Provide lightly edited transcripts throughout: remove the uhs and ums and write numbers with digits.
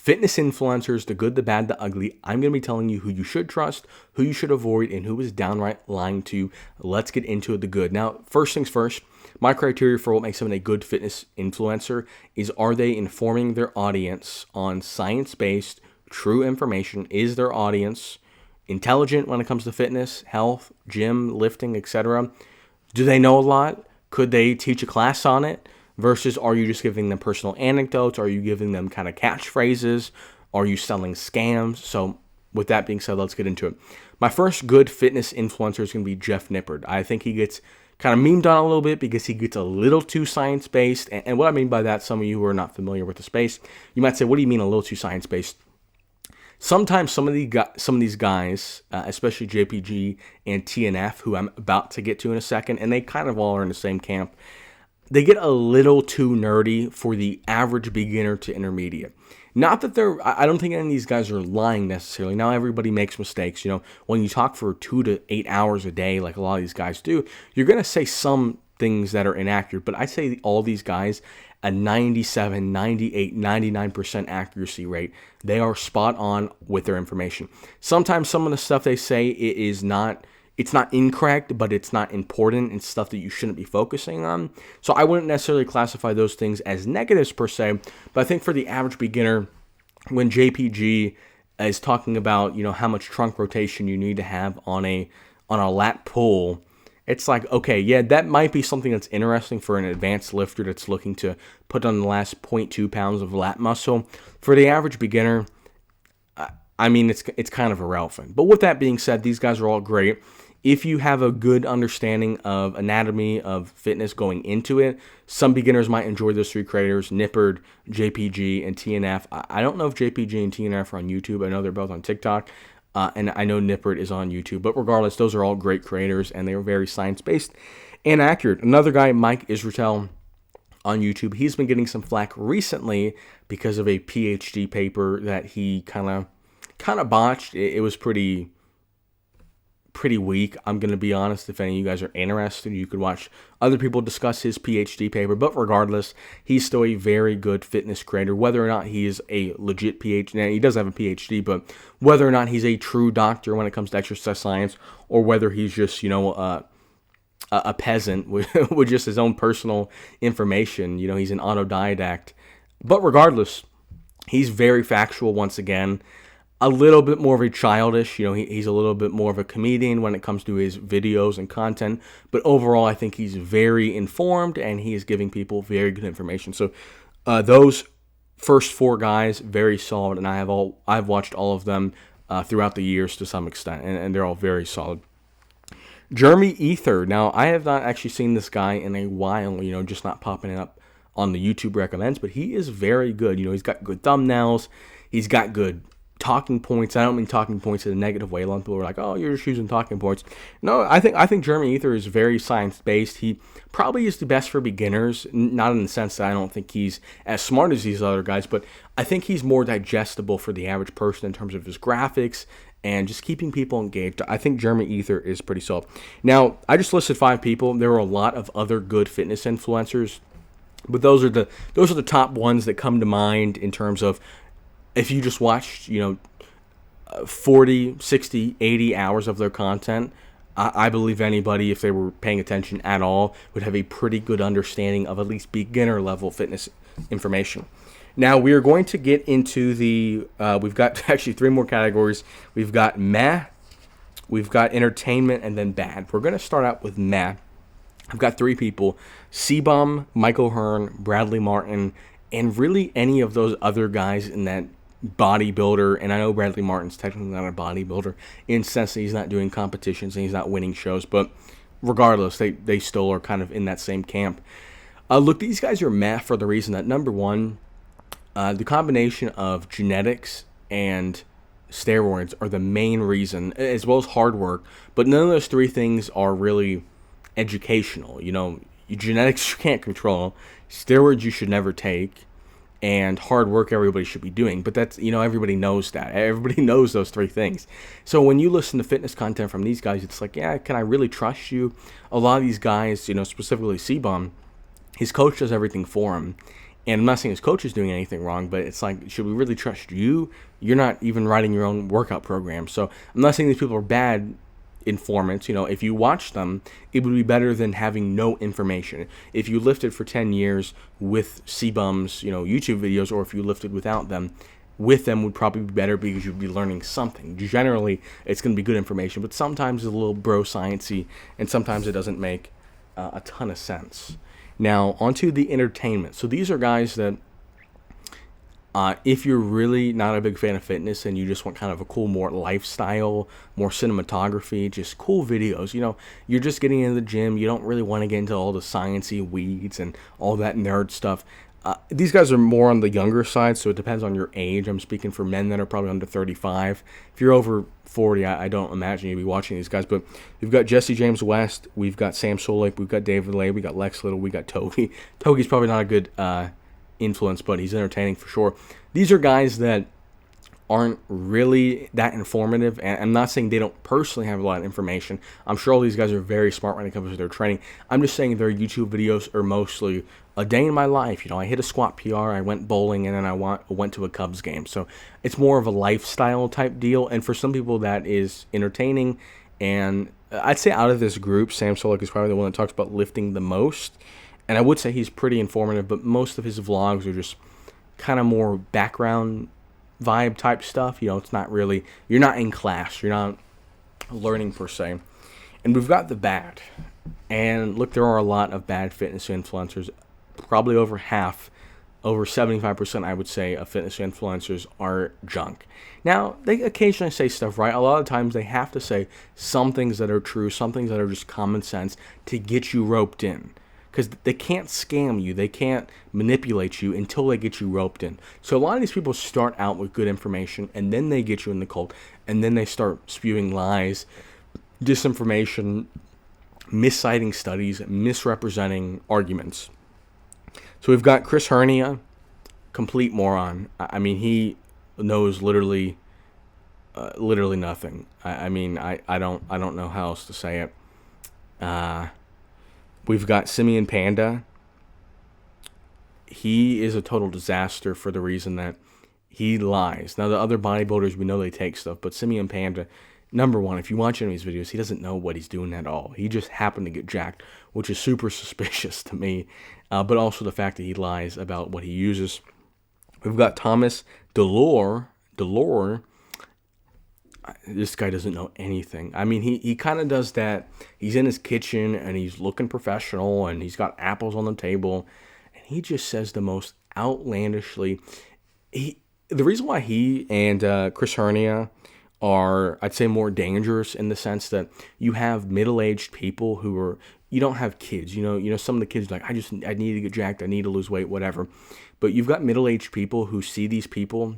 Fitness influencers, the good, the bad, the ugly. I'm going to be telling you who you should trust, who you should avoid, and who is downright lying to you. Let's get into the good. Now, first things first, my criteria for what makes someone a good fitness influencer is, are they informing their audience on science-based, true information? Is their audience intelligent when it comes to fitness, health, gym, lifting, etc.? Do they know a lot? Could they teach a class on it? Versus, are you just giving them personal anecdotes? Are you giving them kind of catchphrases? Are you selling scams? So with that being said, let's get into it. My first good fitness influencer is going to be Jeff Nippard. I think he gets kind of memed on a little bit because he gets a little too science-based. And what I mean by that, some of you who are not familiar with the space, you might say, what do you mean a little too science-based? Sometimes some of these guys, especially JPG and TNF, who I'm about to get to in a second, and they kind of all are in the same camp, they get a little too nerdy for the average beginner to intermediate. Not that I don't think any of these guys are lying necessarily. Now, everybody makes mistakes. When you talk for 2 to 8 hours a day, like a lot of these guys do, you're going to say some things that are inaccurate. But I'd say all these guys, a 97, 98, 99% accuracy rate. They are spot on with their information. Sometimes some of the stuff they say it's not incorrect, but it's not important. It's stuff that you shouldn't be focusing on. So I wouldn't necessarily classify those things as negatives per se, but I think for the average beginner, when JPG is talking about, how much trunk rotation you need to have on a lat pull, it's like, okay, yeah, that might be something that's interesting for an advanced lifter that's looking to put on the last 0.2 pounds of lat muscle. For the average beginner, I mean, it's kind of irrelevant. But with that being said, these guys are all great. If you have a good understanding of anatomy, of fitness going into it, some beginners might enjoy those three creators, Nippard, JPG, and TNF. I don't know if JPG and TNF are on YouTube. I know they're both on TikTok, and I know Nippard is on YouTube. But regardless, those are all great creators, and they are very science-based and accurate. Another guy, Mike Israetel, on YouTube, he's been getting some flack recently because of a PhD paper that he kind of botched. It was pretty weak. I'm going to be honest. If any of you guys are interested, you could watch other people discuss his PhD paper. But regardless, he's still a very good fitness creator. Whether or not he is a legit PhD, now he does have a PhD, but whether or not he's a true doctor when it comes to exercise science, or whether he's just, a peasant with just his own personal information, he's an autodidact. But regardless, he's very factual once again. A little bit more of a childish, he's a little bit more of a comedian when it comes to his videos and content. But overall, I think he's very informed and he is giving people very good information. So those first four guys, very solid, and I've watched all of them throughout the years to some extent, and they're all very solid. Jeremy Ether. Now, I have not actually seen this guy in a while, just not popping up on the YouTube recommends, but he is very good. He's got good thumbnails. He's got good talking points. I don't mean talking points in a negative way. A lot of people are like, "Oh, you're just using talking points." No, I think Jeremy Ether is very science-based. He probably is the best for beginners, not in the sense that I don't think he's as smart as these other guys, but I think he's more digestible for the average person in terms of his graphics and just keeping people engaged. I think Jeremy Ether is pretty solid. Now, I just listed 5 people. There are a lot of other good fitness influencers, but those are the top ones that come to mind in terms of, if you just watched, 40, 60, 80 hours of their content, I believe anybody, if they were paying attention at all, would have a pretty good understanding of at least beginner level fitness information. Now, we are going to get into we've got actually 3 more categories. We've got meh, we've got entertainment, and then bad. We're going to start out with meh. I've got 3 people: C-Bum, Michael Hearn, Bradley Martin, and really any of those other guys in that bodybuilder. And I know Bradley Martin's technically not a bodybuilder in the sense that he's not doing competitions and he's not winning shows, but regardless, they still are kind of in that same camp. Look, these guys are meh for the reason that, number one, the combination of genetics and steroids are the main reason, as well as hard work, but none of those 3 things are really educational. Your genetics you can't control, steroids you should never take, and hard work everybody should be doing. But that's, everybody knows that. Everybody knows those 3 things. So when you listen to fitness content from these guys, it's like, yeah, can I really trust you? A lot of these guys, specifically C-Bum, his coach does everything for him. And I'm not saying his coach is doing anything wrong, but it's like, should we really trust you? You're not even writing your own workout program. So I'm not saying these people are bad informants. If you watch them, it would be better than having no information. If you lifted for 10 years with C-Bum's, YouTube videos, or if you lifted without them, with them would probably be better because you'd be learning something. Generally, it's going to be good information, but sometimes it's a little bro sciencey, and sometimes it doesn't make a ton of sense. Now, onto the entertainment. So these are guys that, if you're really not a big fan of fitness and you just want kind of a cool, more lifestyle, more cinematography, just cool videos, you're just getting into the gym, you don't really want to get into all the sciencey weeds and all that nerd stuff. These guys are more on the younger side, so it depends on your age. I'm speaking for men that are probably under 35. If you're over 40, I don't imagine you'd be watching these guys. But we've got Jesse James West, we've got Sam Solik, we've got David Lay, we got Lex Little, we got Togi. Togi's probably not a good influence, but he's entertaining for sure. These are guys that aren't really that informative, and I'm not saying they don't personally have a lot of information. I'm sure all these guys are very smart when it comes to their training. I'm just saying their YouTube videos are mostly a day in my life. I hit a squat PR, I went bowling, and then I went to a Cubs game. So it's more of a lifestyle type deal, and for some people that is entertaining. And I'd say out of this group, Sam Solik is probably the one that talks about lifting the most, and I would say he's pretty informative, but most of his vlogs are just kind of more background vibe type stuff. It's not really, you're not in class, you're not learning per se. And we've got the bad. And look, there are a lot of bad fitness influencers. Probably over half, over 75%, I would say, of fitness influencers are junk. Now, they occasionally say stuff right. A lot of times they have to say some things that are true, some things that are just common sense to get you roped in. Because they can't scam you, they can't manipulate you until they get you roped in. So a lot of these people start out with good information, and then they get you in the cult, and then they start spewing lies, disinformation, misciting studies, misrepresenting arguments. So we've got Chris Hernia, complete moron. I mean, he knows literally nothing. I don't know how else to say it. We've got Simeon Panda. He is a total disaster for the reason that he lies. Now, the other bodybuilders, we know they take stuff, but Simeon Panda, number one, if you watch any of his videos, he doesn't know what he's doing at all. He just happened to get jacked, which is super suspicious to me, but also the fact that he lies about what he uses. We've got Thomas Delore. This guy doesn't know anything. I mean, he kind of does that. He's in his kitchen, and he's looking professional, and he's got apples on the table, and he just says the most outlandishly. The reason why he and Chris Hernia are, I'd say, more dangerous in the sense that you have middle-aged people who are, you don't have kids. Some of the kids are like, I need to get jacked, I need to lose weight, whatever. But you've got middle-aged people who see these people,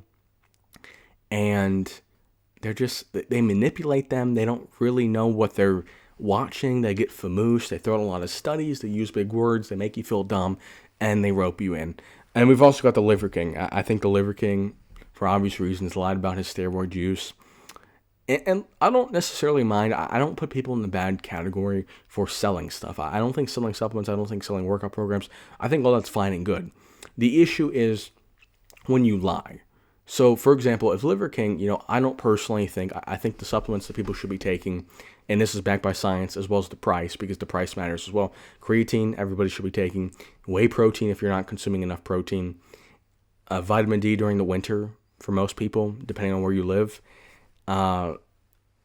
and they manipulate them. They don't really know what they're watching. They get famoosh. They throw out a lot of studies. They use big words. They make you feel dumb, and they rope you in. And we've also got the Liver King. I think the Liver King, for obvious reasons, lied about his steroid use. And I don't necessarily mind. I don't put people in the bad category for selling stuff. I don't think selling supplements, I don't think selling workout programs, I think all that's fine and good. The issue is when you lie. So, for example, if Liver King, I don't personally think, I think the supplements that people should be taking, and this is backed by science as well as the price, because the price matters as well. Creatine, everybody should be taking. Whey protein if you're not consuming enough protein. Vitamin D during the winter for most people, depending on where you live.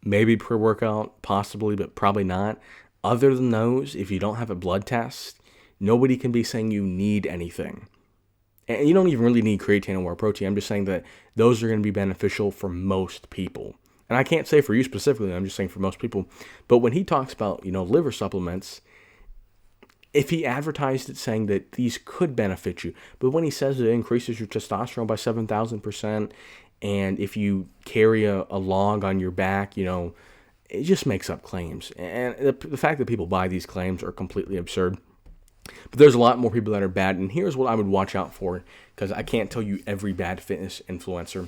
Maybe pre-workout, possibly, but probably not. Other than those, if you don't have a blood test, nobody can be saying you need anything. And you don't even really need creatine or protein. I'm just saying that those are going to be beneficial for most people. And I can't say for you specifically, I'm just saying for most people. But when he talks about, liver supplements, if he advertised it saying that these could benefit you, but when he says it increases your testosterone by 7,000%, and if you carry a log on your back, it just makes up claims. And the fact that people buy these claims are completely absurd. But there's a lot more people that are bad, and here's what I would watch out for, because I can't tell you every bad fitness influencer.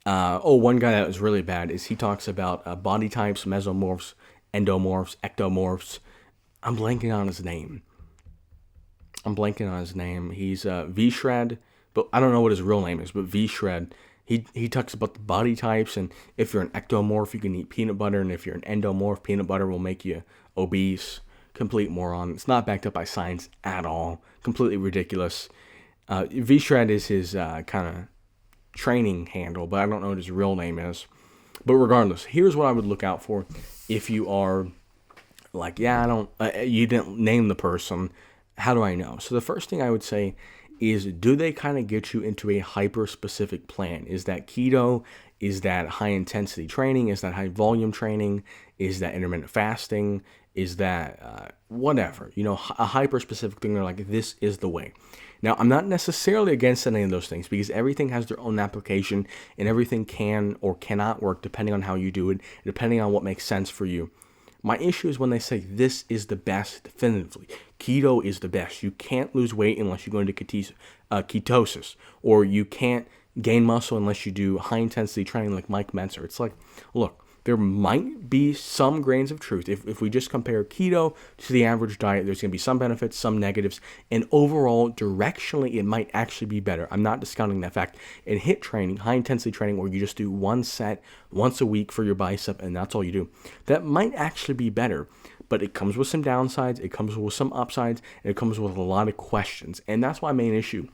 One guy that was really bad is he talks about body types, mesomorphs, endomorphs, ectomorphs. I'm blanking on his name. I'm blanking on his name. He's V-Shred, but I don't know what his real name is, but V-Shred. He talks about the body types, and if you're an ectomorph, you can eat peanut butter, and if you're an endomorph, peanut butter will make you obese. Complete moron. It's not backed up by science at all. Completely ridiculous. V-Shred is his kind of training handle, but I don't know what his real name is. But regardless, here's what I would look out for if you are like, yeah, I don't, you didn't name the person. How do I know? So the first thing I would say is, do they kind of get you into a hyper-specific plan? Is that keto? Is that high-intensity training? Is that high-volume training? Is that intermittent fasting? Is that whatever? You know, a hyper-specific thing. They're like, this is the way. Now, I'm not necessarily against any of those things because everything has their own application and everything can or cannot work depending on how you do it, depending on what makes sense for you. My issue is when they say this is the best definitively. Keto is the best. You can't lose weight unless you go into ketosis, or you can't gain muscle unless you do high-intensity training like Mike Mentzer. It's like, look, there might be some grains of truth. If we just compare keto to the average diet, there's going to be some benefits, some negatives, and overall, directionally, it might actually be better. I'm not discounting that fact. In HIIT training, high-intensity training, where you just do one set once a week for your bicep, and that's all you do, that might actually be better. But it comes with some downsides, it comes with some upsides, and it comes with a lot of questions. And that's my main issue,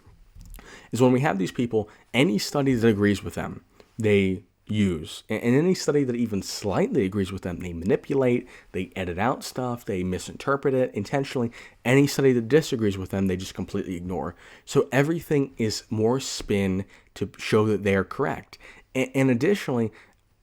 is when we have these people, any study that agrees with them, they use. And any study that even slightly agrees with them, they manipulate, they edit out stuff, they misinterpret it intentionally. Any study that disagrees with them, they just completely ignore. So everything is more spin to show that they are correct. And additionally,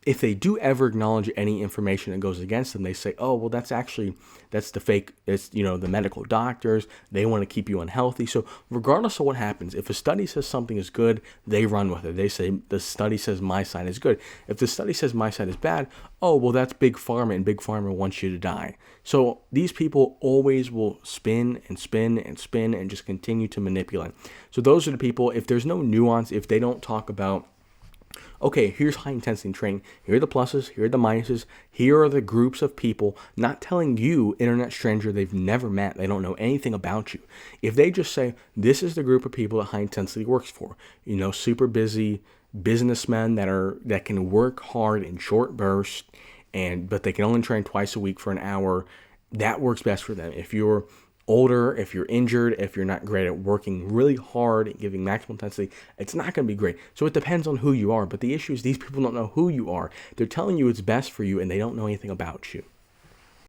if they do ever acknowledge any information that goes against them, they say, oh, well, that's the fake, it's, the medical doctors, they want to keep you unhealthy. So regardless of what happens, if a study says something is good, they run with it. They say, the study says my side is good. If the study says my side is bad, oh, well, that's Big Pharma, and Big Pharma wants you to die. So these people always will spin and spin and spin and just continue to manipulate. So those are the people, if there's no nuance, if they don't talk about, okay, here's high intensity training, here are the pluses, here are the minuses, here are the groups of people, not telling you, internet stranger they've never met, they don't know anything about you. If they just say, this is the group of people that high intensity works for, super busy businessmen that can work hard in short bursts, but they can only train twice a week for an hour, that works best for them. If you're older, if you're injured, if you're not great at working really hard and giving maximal intensity, it's not going to be great. So it depends on who you are. But the issue is these people don't know who you are. They're telling you it's best for you and they don't know anything about you.